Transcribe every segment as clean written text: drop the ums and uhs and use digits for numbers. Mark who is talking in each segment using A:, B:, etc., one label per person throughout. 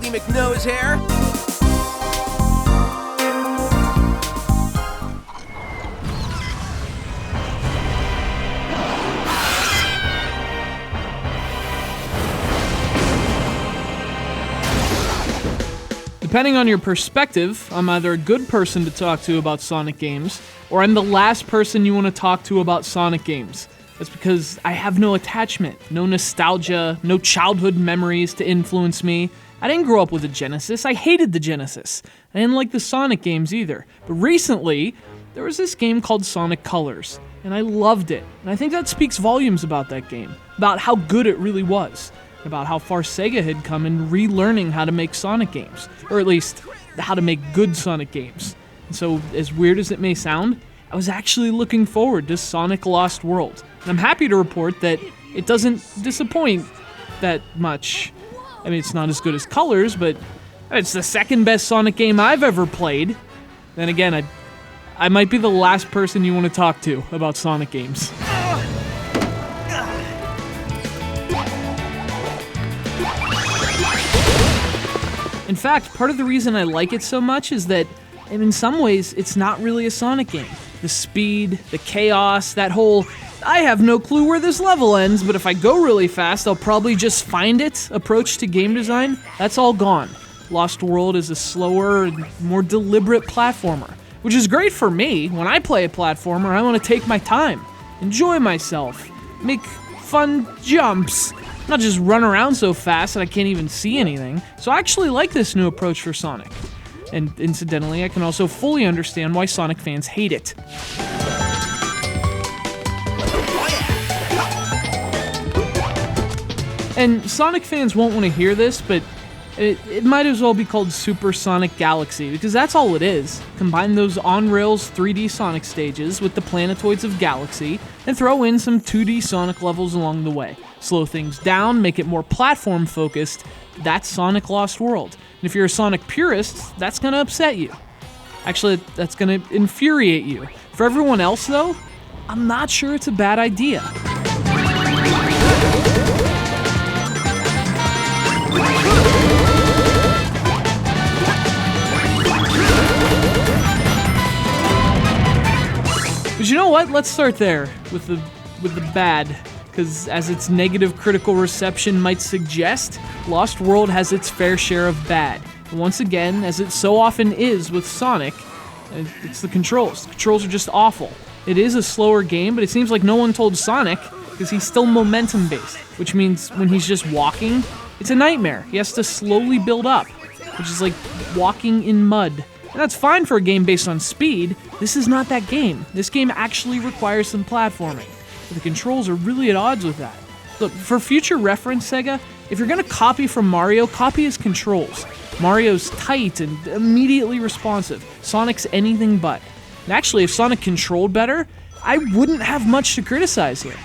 A: Baldy McNose hair.
B: Depending on your perspective, I'm either a good person to talk to about Sonic games, or I'm the last person you want to talk to about Sonic games. That's because I have no attachment, no nostalgia, no childhood memories to influence me. I didn't grow up with a Genesis. I hated the Genesis. I didn't like the Sonic games either. But recently, there was this game called Sonic Colors, and I loved it. And I think that speaks volumes about that game, about how good it really was, and about how far SEGA had come in relearning how to make Sonic games, or at least how to make good Sonic games. And so, as weird as it may sound, I was actually looking forward to Sonic Lost World. And I'm happy to report that it doesn't disappoint that much. I mean, it's not as good as Colors, but it's the second best Sonic game I've ever played. Then again, I might be the last person you want to talk to about Sonic games. In fact, part of the reason I like it so much is that, in some ways, it's not really a Sonic game. The speed, the chaos, that whole, I have no clue where this level ends, but if I go really fast, I'll probably just find it approach to game design, that's all gone. Lost World is a slower and more deliberate platformer, which is great for me. When I play a platformer, I want to take my time, enjoy myself, make fun jumps, not just run around so fast that I can't even see anything. So I actually like this new approach for Sonic. And incidentally, I can also fully understand why Sonic fans hate it. And Sonic fans won't want to hear this, but it might as well be called Super Sonic Galaxy, because that's all it is. Combine those on-rails 3D Sonic stages with the planetoids of Galaxy, and throw in some 2D Sonic levels along the way. Slow things down, make it more platform-focused. That's Sonic Lost World. And if you're a Sonic purist, that's going to upset you. Actually, that's going to infuriate you. For everyone else, though, I'm not sure it's a bad idea. But you know what? Let's start there with the bad. Because as its negative critical reception might suggest, Lost World has its fair share of bad. And once again, as it so often is with Sonic, it's the controls. The controls are just awful. It is a slower game, but it seems like no one told Sonic, because he's still momentum-based, which means when he's just walking, it's a nightmare. He has to slowly build up, which is like walking in mud. And that's fine for a game based on speed. This is not that game. This game actually requires some platforming. The controls are really at odds with that. Look, for future reference, SEGA, if you're going to copy from Mario, copy his controls. Mario's tight and immediately responsive. Sonic's anything but. And actually, if Sonic controlled better, I wouldn't have much to criticize here.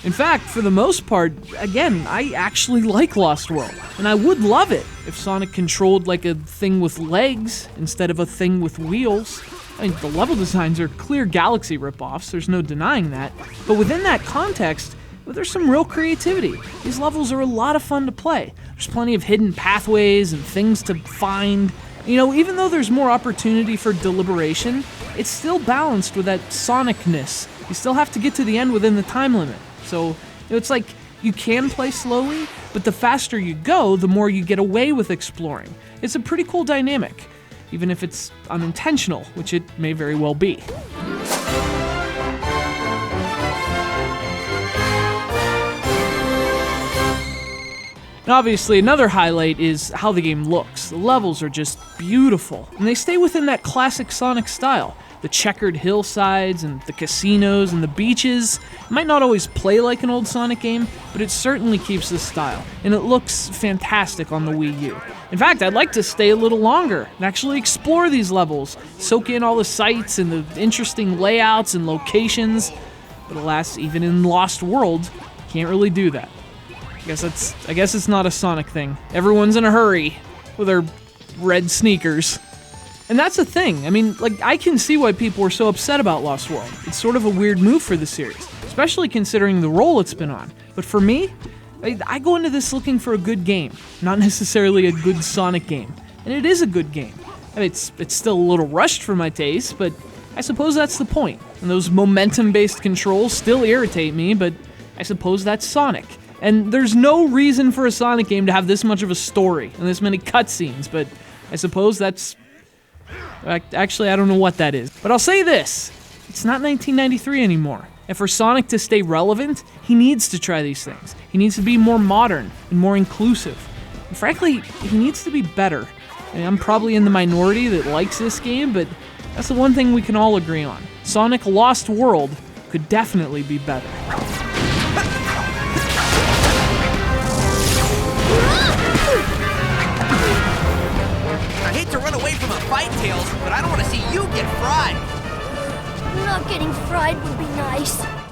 B: In fact, for the most part, again, I actually like Lost World. And I would love it if Sonic controlled like a thing with legs instead of a thing with wheels. I mean, the level designs are clear Galaxy ripoffs, there's no denying that. But within that context, there's some real creativity. These levels are a lot of fun to play. There's plenty of hidden pathways and things to find. You know, even though there's more opportunity for deliberation, it's still balanced with that Sonicness. You still have to get to the end within the time limit. So, you know, it's like you can play slowly, but the faster you go, the more you get away with exploring. It's a pretty cool dynamic, even if it's unintentional, which it may very well be. And obviously, another highlight is how the game looks. The levels are just beautiful, and they stay within that classic Sonic style. The checkered hillsides and the casinos and the beaches. It might not always play like an old Sonic game, but it certainly keeps the style, and it looks fantastic on the Wii U. In fact, I'd like to stay a little longer and actually explore these levels, soak in all the sights and the interesting layouts and locations, but alas, even in Lost World, can't really do that. I guess it's not a Sonic thing. Everyone's in a hurry with their red sneakers. And that's the thing. I mean, like, I can see why people were so upset about Lost World. It's sort of a weird move for the series, especially considering the role it's been on. But for me, I go into this looking for a good game, not necessarily a good Sonic game. And it is a good game. I mean, it's still a little rushed for my taste, but I suppose that's the point. And those momentum-based controls still irritate me, but I suppose that's Sonic. And there's no reason for a Sonic game to have this much of a story and this many cutscenes, but I suppose that's... Actually, I don't know what that is. But I'll say this, it's not 1993 anymore. And for Sonic to stay relevant, he needs to try these things. He needs to be more modern and more inclusive. And frankly, he needs to be better. I mean, I'm probably in the minority that likes this game, but that's the one thing we can all agree on. Sonic Lost World could definitely be better.
A: I hate to run away from a fight, Tails, but I don't want to see you get fried.
C: Not getting fried would be nice.